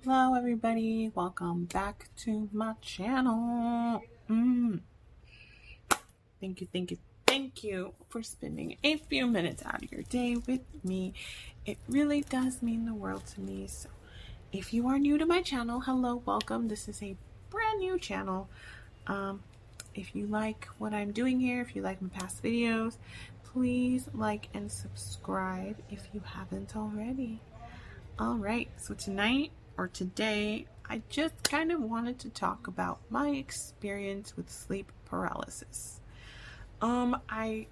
Hello everybody, welcome back to my channel. Thank you for spending a few minutes out of your day with me. It really does mean the world to me. So if you are new to my channel, hello, welcome. This is a brand new channel. If you like what I'm doing here, if you like my past videos, please like and subscribe if you haven't already. Alright, so today, I just kind of wanted to talk about my experience with sleep paralysis. That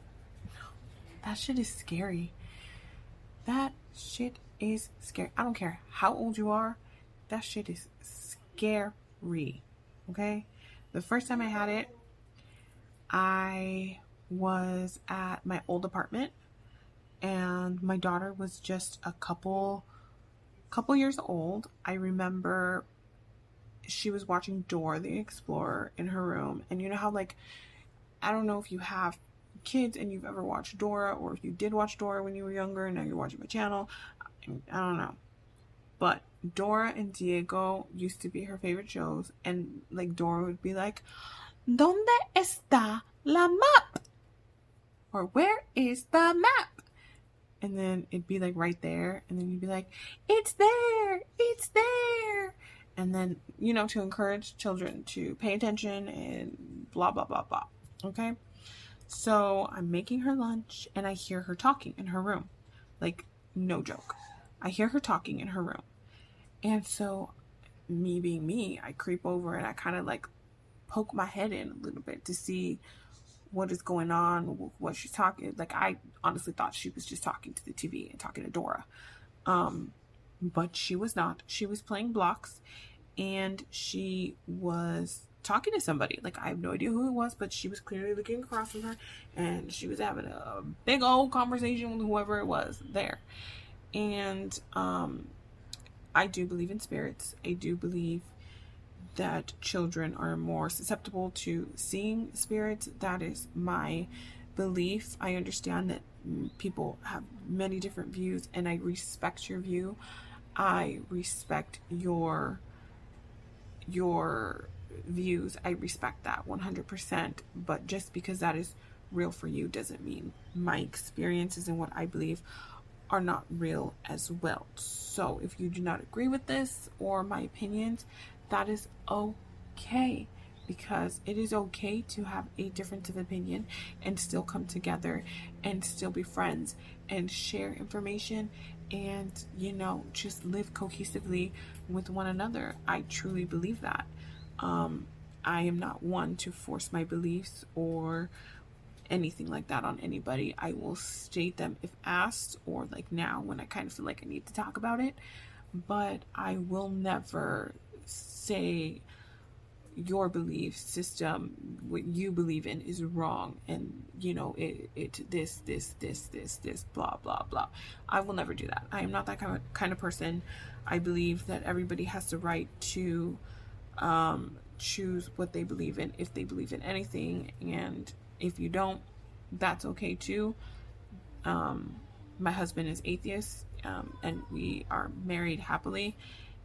shit is scary. That shit is scary. I don't care how old you are, that shit is scary. Okay? The first time I had it, I was at my old apartment, and my daughter was just a couple years old. I remember she was watching Dora the Explorer in her room, and you know how, like, I don't know if you have kids and you've ever watched Dora, or if you did watch Dora when you were younger and now you're watching my channel. I don't know, but Dora and Diego used to be her favorite shows, and like Dora would be like, "Donde está la map?" or "Where is the map?" And then it'd be like right there, and then you'd be like, "It's there, it's there." And then, you know, to encourage children to pay attention and blah, blah, blah, blah. Okay? So I'm making her lunch, and I hear her talking in her room. Like, no joke. I hear her talking in her room. And so, me being me, I creep over and I kind of like poke my head in a little bit to see what is going on, what she's talking. Like, I honestly thought she was just talking to the TV and talking to Dora. But she was not. She was playing blocks, and she was talking to somebody. Like, I have no idea who it was, but she was clearly looking across from her, and she was having a big old conversation with whoever it was there. And I do believe in spirits. I do believe that children are more susceptible to seeing spirits. That is my belief. I understand that people have many different views, and I respect your view. I respect your views. I respect that 100%. But just because that is real for you doesn't mean my experiences and what I believe are not real as well. So if you do not agree with this or my opinions, that is okay, because it is okay to have a difference of opinion and still come together and still be friends and share information and, you know, just live cohesively with one another. I truly believe that. I am not one to force my beliefs or anything like that on anybody. I will state them if asked, or like now when I kind of feel like I need to talk about it, but I will never say your belief system, what you believe in, is wrong, and you know this blah blah blah. I will never do that. I am not that kind of person. I believe that everybody has the right to choose what they believe in, if they believe in anything, and if you don't, that's okay too. My husband is atheist, and we are married happily.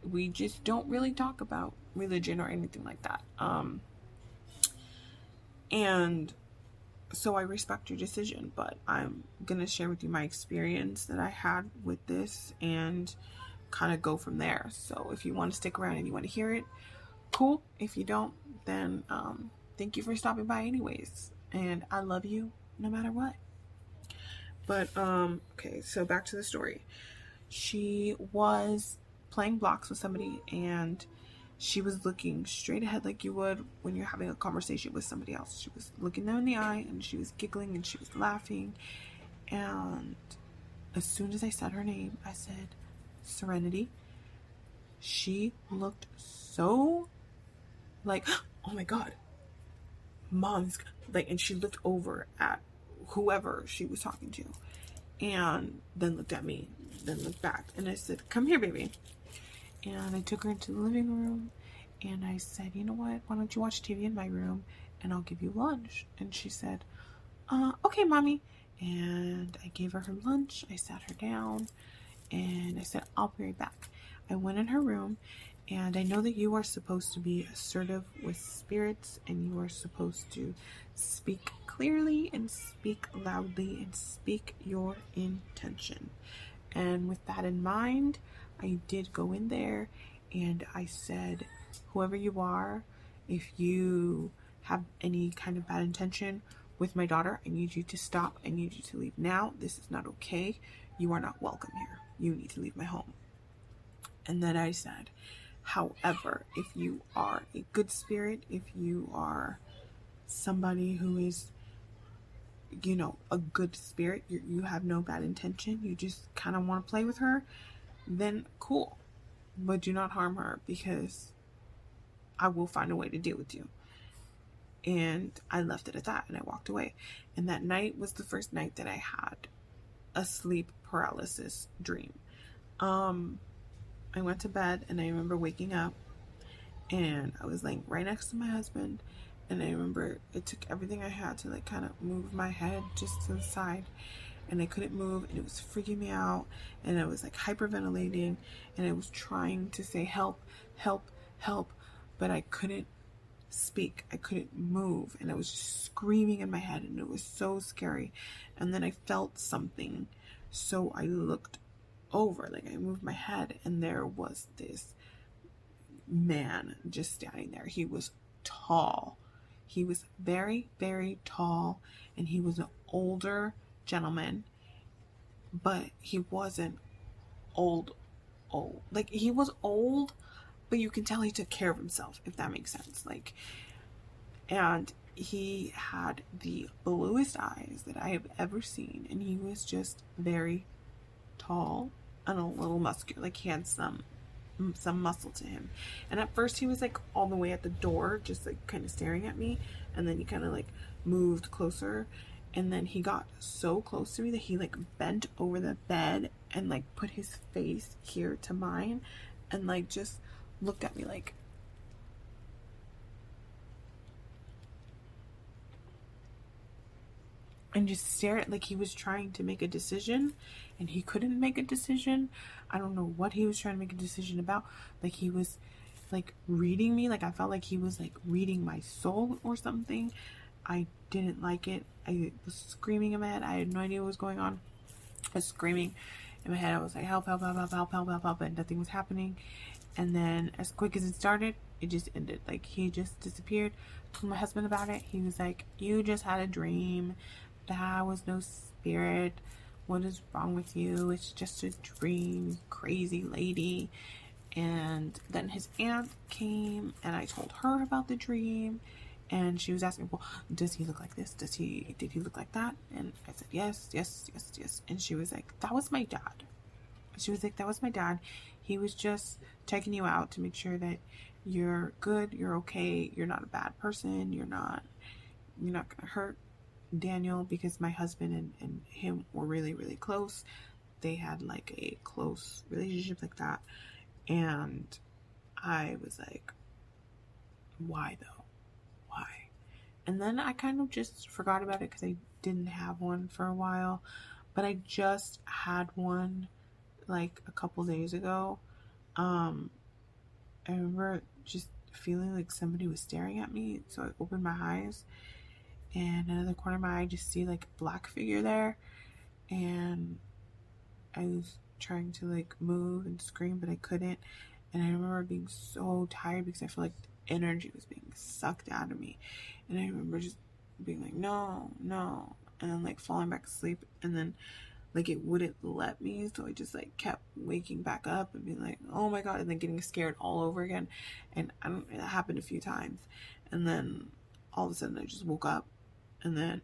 We just don't really talk about religion or anything like that. And so I respect your decision, but I'm going to share with you my experience that I had with this and kind of go from there. So if you want to stick around and you want to hear it, cool. If you don't, then thank you for stopping by anyways. And I love you no matter what. But, okay, so back to the story. She was playing blocks with somebody, and she was looking straight ahead like you would when you're having a conversation with somebody else. She was looking them in the eye, and she was giggling, and she was laughing. And as soon as I said her name, I said, "Serenity." She looked so like, oh my God, Mom's like, and she looked over at whoever she was talking to, and then looked at me, then looked back, and I said, "Come here, baby." And I took her into the living room, and I said, "You know what, why don't you watch TV in my room, and I'll give you lunch." And she said, "Okay, Mommy." And I gave her her lunch. I sat her down, and I said, "I'll be right back." I went in her room, And I know that you are supposed to be assertive with spirits, and you are supposed to speak clearly and speak loudly and speak your intention. And with that in mind, I did go in there and I said, whoever you are, if you have any kind of bad intention with my daughter, I need you to stop. I need you to leave now. This is not okay. You are not welcome here. You need to leave my home. And then I said, however, if you are a good spirit, if you are somebody who is, a good spirit, you have no bad intention, you just kind of want to play with her, then cool. But do not harm her, because I will find a way to deal with you. And I left it at that, and I walked away. And that night was the first night that I had a sleep paralysis dream. I went to bed, and I remember waking up, and I was laying right next to my husband, and I remember it took everything I had to kind of move my head just to the side, and I couldn't move, and it was freaking me out, and I was hyperventilating, and I was trying to say help, help, help, but I couldn't speak, I couldn't move, and I was just screaming in my head, and it was so scary. And then I felt something, so I looked over, I moved my head, and there was this man just standing there. He was tall. He was very, very tall, and he was an older gentleman, but he wasn't old. He was old, but you can tell he took care of himself, if that makes sense. And he had the bluest eyes that I have ever seen, and he was just very tall and a little muscular, he had some muscle to him. And at first he was all the way at the door, just kind of staring at me, and then he kind of moved closer, and then he got so close to me that he bent over the bed and put his face here to mine, and just looked at me and just stared he was trying to make a decision, and he couldn't make a decision. I don't know what he was trying to make a decision about. He was reading me. I felt like he was reading my soul or something. I didn't like it. I was screaming in my head. I had no idea what was going on. I was screaming in my head. I was help, help, help, help, help, help, help, help, and nothing was happening. And then as quick as it started, it just ended. He just disappeared. I told my husband about it. He was you just had a dream. That was no spirit. What is wrong with you? It's just a dream, crazy lady. And then his aunt came, and I told her about the dream, and she was asking, well, does he look like this? Did he look like that? And I said, yes, yes, yes, yes. And she was that was my dad. She was that was my dad. He was just checking you out to make sure that you're good, you're okay, you're not a bad person, you're not gonna hurt Daniel, because my husband and him were really, really close. They had a close relationship that. And I was why though? Why? And then I kind of just forgot about it, because I didn't have one for a while. But I just had one a couple days ago. I remember just feeling somebody was staring at me, so I opened my eyes, and out of the corner of my eye, I just see a black figure there, and I was trying to move and scream, but I couldn't. And I remember being so tired, because I felt the energy was being sucked out of me, and I remember just being no, no, and then falling back asleep, and then it wouldn't let me, so I just kept waking back up and being oh my god, and then getting scared all over again. And it happened a few times, and then all of a sudden I just woke up, and then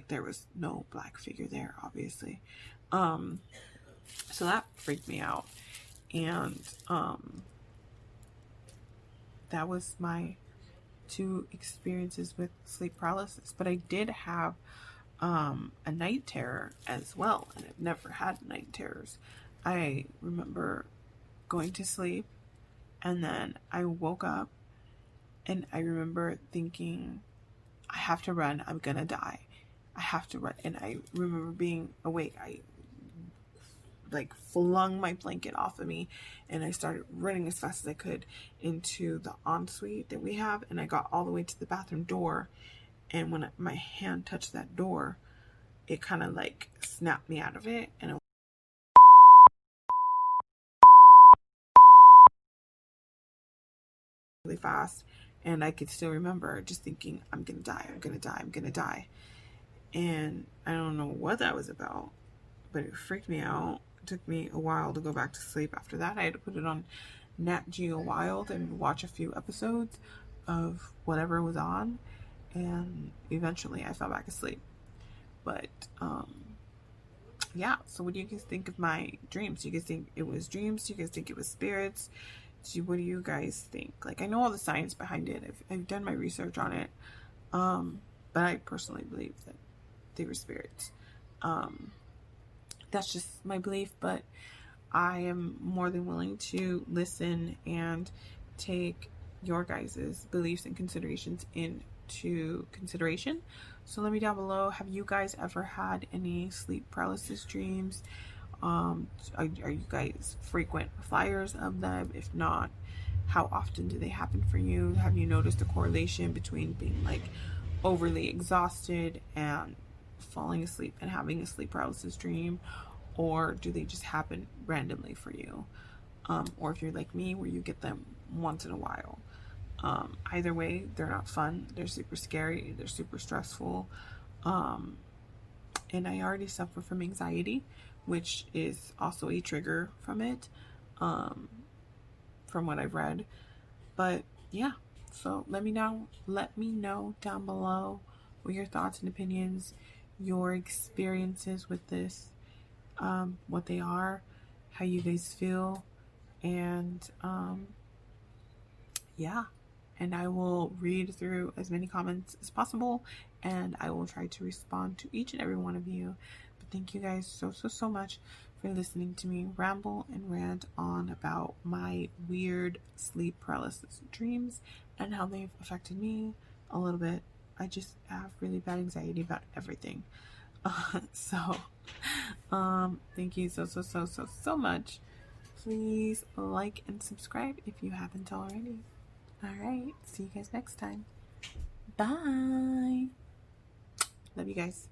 there was no black figure there, obviously. So that freaked me out, and that was my 2 experiences with sleep paralysis. But I did have a night terror as well, and I've never had night terrors. I remember going to sleep, and then I woke up, and I remember thinking, I have to run, I'm gonna die, I have to run. And I remember being awake. I like flung my blanket off of me, and I started running as fast as I could into the ensuite that we have, and I got all the way to the bathroom door, and when my hand touched that door, it kind of like snapped me out of it, and it really fast. And I could still remember just thinking, I'm gonna die, I'm gonna die, I'm gonna die. And I don't know what that was about, but it freaked me out. It took me a while to go back to sleep after that. I had to put it on Nat Geo Wild and watch a few episodes of whatever was on, and eventually I fell back asleep. But yeah, so what do you guys think of my dreams? Do you guys think it was dreams? Do you guys think it was spirits? What do you guys think? Like, I know all the science behind it. I've done my research on it, but I personally believe that they were spirits. That's just my belief, but I am more than willing to listen and take your guys' beliefs and considerations into consideration. So let me down below, have you guys ever had any sleep paralysis dreams? Are you guys frequent flyers of them? If not, how often do they happen for you? Have you noticed a correlation between being like overly exhausted and falling asleep and having a sleep paralysis dream, or do they just happen randomly for you? Or if you're like me, where you get them once in a while. Either way, they're not fun. They're super scary. They're super stressful. And I already suffer from anxiety, which is also a trigger from it, from what I've read. But yeah, so let me know down below what your thoughts and opinions, your experiences with this, what they are, how you guys feel, and yeah. And I will read through as many comments as possible, and I will try to respond to each and every one of you. But thank you guys so much for listening to me ramble and rant on about my weird sleep paralysis dreams and how they've affected me a little bit. I just have really bad anxiety about everything. Thank you so much. Please like and subscribe if you haven't already. Alright, see you guys next time. Bye. Love you guys.